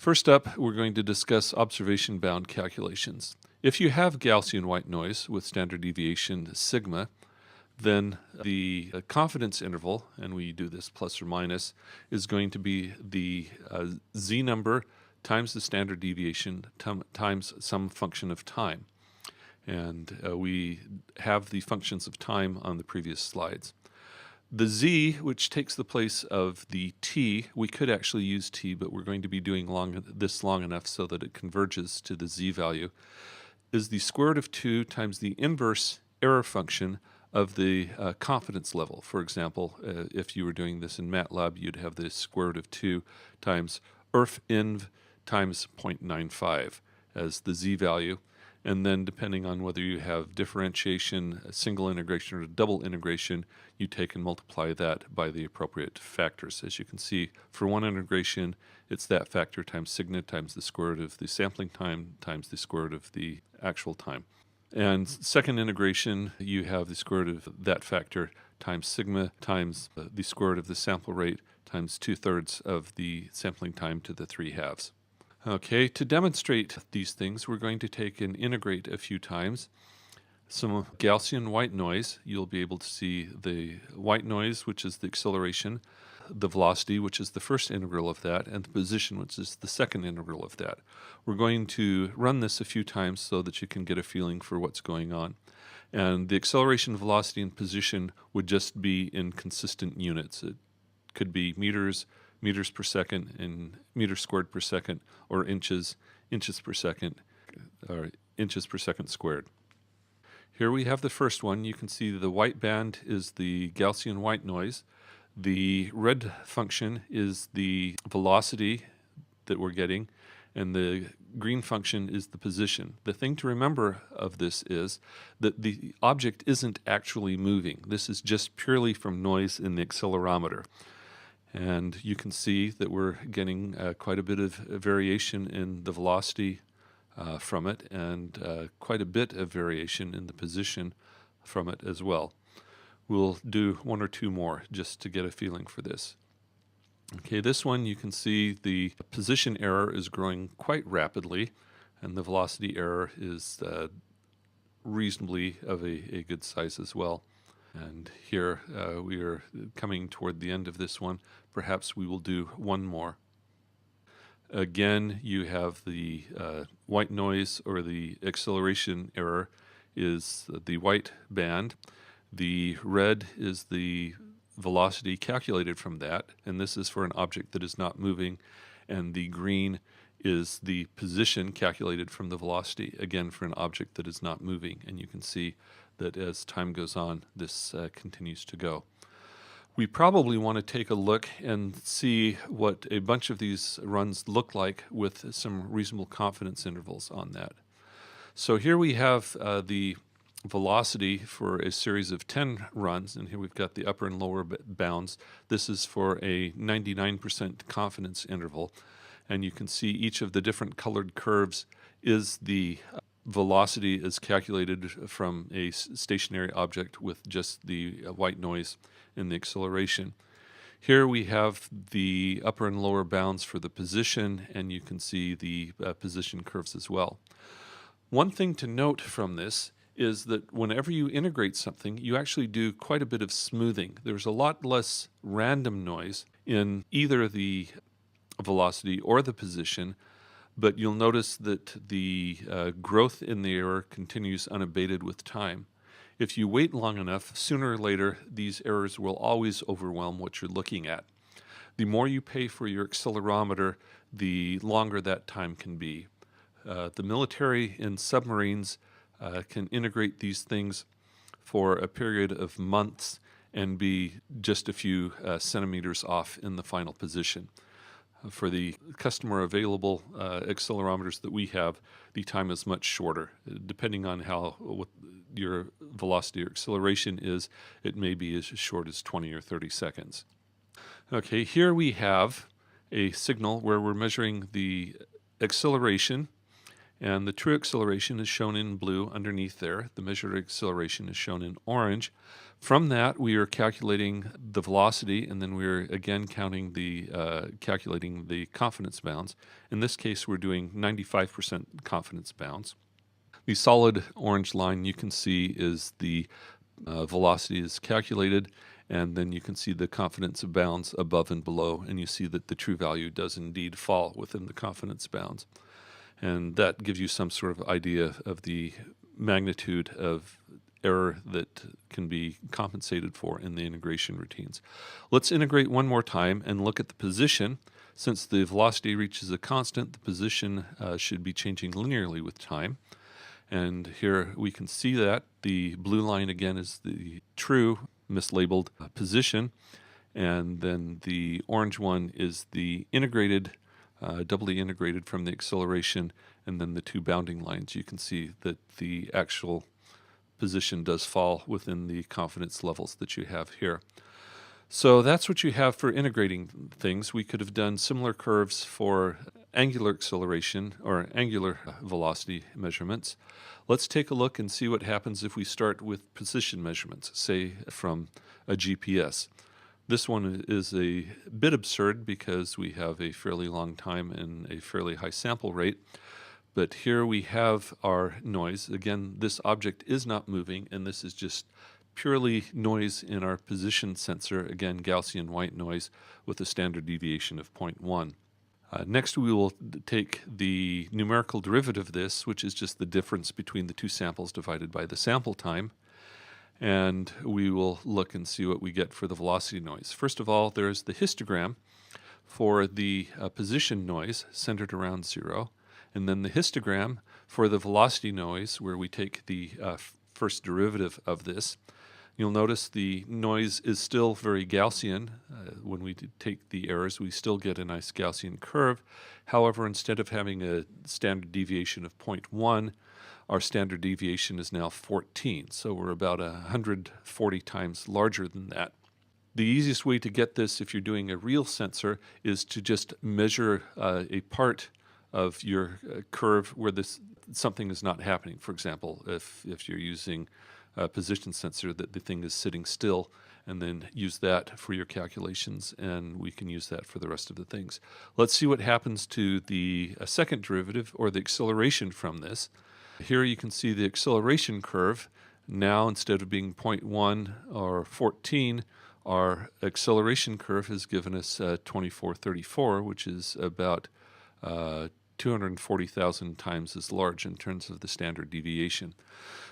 First up, we're going to discuss observation-bound calculations. If you have Gaussian white noise with standard deviation sigma, then the confidence interval, and we do this plus or minus, is going to be the z number times the standard deviation times some function of time. And we have the functions of time on the previous slides. The z, which takes the place of the t, we could actually use t, but we're going to be doing this long enough so that it converges to the z value, is the square root of 2 times the inverse error function of the confidence level. For example, if you were doing this in MATLAB, you'd have the square root of 2 times IRF_INV times 0.95 as the z value. And then depending on whether you have differentiation, a single integration, or a double integration, you take and multiply that by the appropriate factors. As you can see, for one integration, it's that factor times sigma times the square root of the sampling time times the square root of the actual time. And second integration, you have the square root of that factor times sigma times the square root of the sample rate times 2/3 of the sampling time to the 3/2. Okay, to demonstrate these things, we're going to take and integrate a few times some Gaussian white noise. You'll be able to see the white noise, which is the acceleration, the velocity, which is the first integral of that, and the position, which is the second integral of that. We're going to run this a few times so that you can get a feeling for what's going on. And the acceleration, velocity, and position would just be in consistent units. It could be meters per second, and meters squared per second, or inches per second, or inches per second squared. Here we have the first one. You can see the white band is the Gaussian white noise. The red function is the velocity that we're getting, and the green function is the position. The thing to remember of this is that the object isn't actually moving. This is just purely from noise in the accelerometer. And you can see that we're getting quite a bit of variation in the velocity from it, and quite a bit of variation in the position from it as well. We'll do one or two more just to get a feeling for this. Okay, this one you can see the position error is growing quite rapidly, and the velocity error is reasonably of a good size as well. And here we are coming toward the end of this one. Perhaps we will do one more. Again, you have the white noise, or the acceleration error is the white band. The red is the velocity calculated from that, and this is for an object that is not moving. And the green is the position calculated from the velocity, again for an object that is not moving. And you can see that as time goes on, this continues to go. We probably want to take a look and see what a bunch of these runs look like with some reasonable confidence intervals on that. So here we have the velocity for a series of 10 runs, and here we've got the upper and lower bounds. This is for a 99% confidence interval, and you can see each of the different colored curves is the velocity is calculated from a stationary object with just the white noise in the acceleration. Here we have the upper and lower bounds for the position, and you can see the position curves as well. One thing to note from this is that whenever you integrate something, you actually do quite a bit of smoothing. There's a lot less random noise in either the velocity or the position, but you'll notice that the growth in the error continues unabated with time. If you wait long enough, sooner or later, these errors will always overwhelm what you're looking at. The more you pay for your accelerometer, the longer that time can be. The military and submarines can integrate these things for a period of months and be just a few centimeters off in the final position. For the customer available accelerometers that we have, the time is much shorter. Depending on what your velocity or acceleration is, it may be as short as 20 or 30 seconds. Okay, here we have a signal where we're measuring the acceleration, And the true acceleration is shown in blue underneath there. The measured acceleration is shown in orange. From that, we are calculating the velocity, and then we're again calculating the confidence bounds. In this case, we're doing 95% confidence bounds. The solid orange line you can see is the velocity is calculated, and then you can see the confidence bounds above and below, and you see that the true value does indeed fall within the confidence bounds. And that gives you some sort of idea of the magnitude of error that can be compensated for in the integration routines. Let's integrate one more time and look at the position. Since the velocity reaches a constant, the position should be changing linearly with time. And here we can see that the blue line again is the true mislabeled position, and then the orange one is the integrated, doubly integrated from the acceleration, and then the two bounding lines. You can see that the actual position does fall within the confidence levels that you have here. So that's what you have for integrating things. We could have done similar curves for angular acceleration or angular velocity measurements. Let's take a look and see what happens if we start with position measurements, say from a GPS. This one is a bit absurd because we have a fairly long time and a fairly high sample rate. But here we have our noise. Again, this object is not moving, and this is just purely noise in our position sensor, again, Gaussian white noise with a standard deviation of 0.1. Next, we will take the numerical derivative of this, which is just the difference between the two samples divided by the sample time, and we will look and see what we get for the velocity noise. First of all, there's the histogram for the position noise centered around 0, and then the histogram for the velocity noise, where we take the first derivative of this. You'll notice the noise is still very Gaussian. When we take the errors, we still get a nice Gaussian curve. However, instead of having a standard deviation of 0.1, our standard deviation is now 14. So we're about 140 times larger than that. The easiest way to get this, if you're doing a real sensor, is to just measure a part of your curve where something is not happening. For example, if you're using a position sensor, that the thing is sitting still, and then use that for your calculations, and we can use that for the rest of the things. Let's see what happens to the second derivative, or the acceleration from this. Here you can see the acceleration curve. Now, instead of being 0.1 or 14, our acceleration curve has given us 2434, which is about 240,000 times as large in terms of the standard deviation.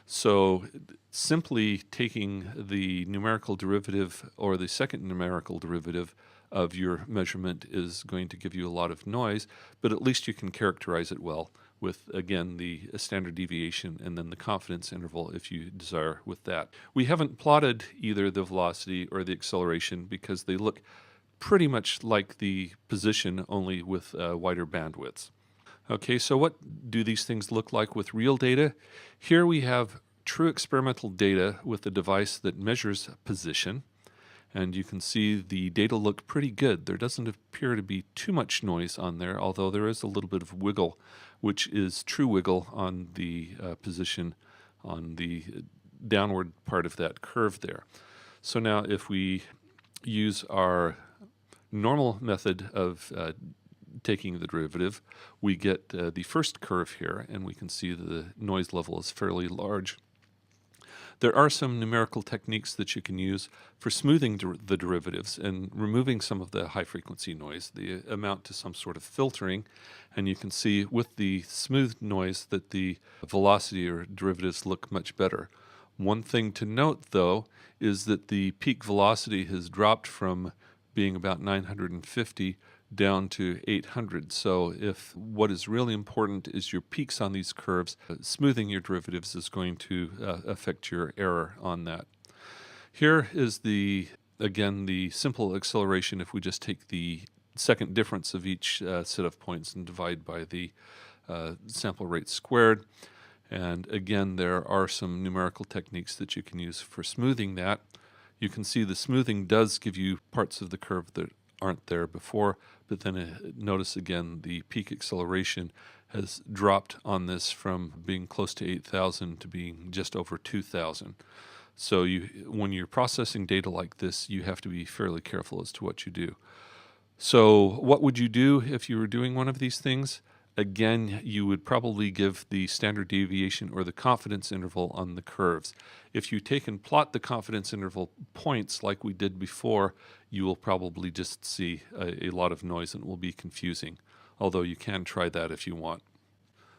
So simply taking the numerical derivative or the second numerical derivative of your measurement is going to give you a lot of noise, but at least you can characterize it well with, again, the standard deviation and then the confidence interval if you desire with that. We haven't plotted either the velocity or the acceleration because they look pretty much like the position, only with wider bandwidths. Okay, so what do these things look like with real data? Here we have true experimental data with a device that measures position, and you can see the data look pretty good. There doesn't appear to be too much noise on there, although there is a little bit of wiggle, which is true wiggle on the position on the downward part of that curve there. So now if we use our normal method of taking the derivative, we get the first curve here, and we can see the noise level is fairly large. There are some numerical techniques that you can use for smoothing the derivatives and removing some of the high-frequency noise. They amount to some sort of filtering, and you can see with the smooth noise that the velocity or derivatives look much better. One thing to note, though, is that the peak velocity has dropped from being about 950 down to 800. So if what is really important is your peaks on these curves, smoothing your derivatives is going to affect your error on that. Here is again, the simple acceleration if we just take the second difference of each set of points and divide by the sample rate squared. And again, there are some numerical techniques that you can use for smoothing that. You can see the smoothing does give you parts of the curve that aren't there before, but then notice again the peak acceleration has dropped on this from being close to 8,000 to being just over 2,000. So when you're processing data like this, you have to be fairly careful as to what you do. So what would you do if you were doing one of these things? Again, you would probably give the standard deviation or the confidence interval on the curves. If you take and plot the confidence interval points like we did before, you will probably just see a lot of noise and it will be confusing, although you can try that if you want.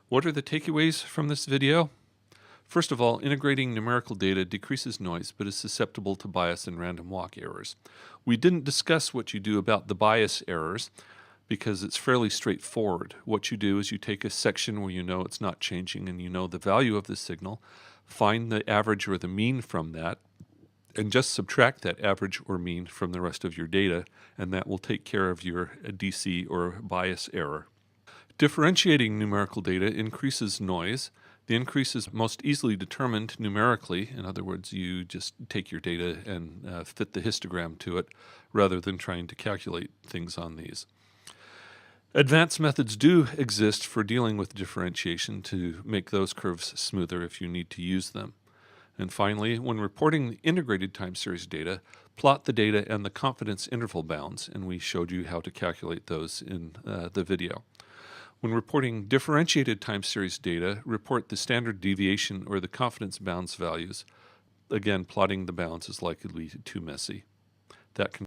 What are the takeaways from this video? First of all, integrating numerical data decreases noise but is susceptible to bias and random walk errors. We didn't discuss what you do about the bias errors because it's fairly straightforward. What you do is you take a section where you know it's not changing and you know the value of the signal, find the average or the mean from that, and just subtract that average or mean from the rest of your data, and that will take care of your DC or bias error. Differentiating numerical data increases noise. The increase is most easily determined numerically. In other words, you just take your data and fit the histogram to it rather than trying to calculate things on these. Advanced methods do exist for dealing with differentiation to make those curves smoother if you need to use them. And finally, when reporting the integrated time series data, plot the data and the confidence interval bounds, and we showed you how to calculate those in the video. When reporting differentiated time series data, report the standard deviation or the confidence bounds values. Again, plotting the bounds is likely too messy. That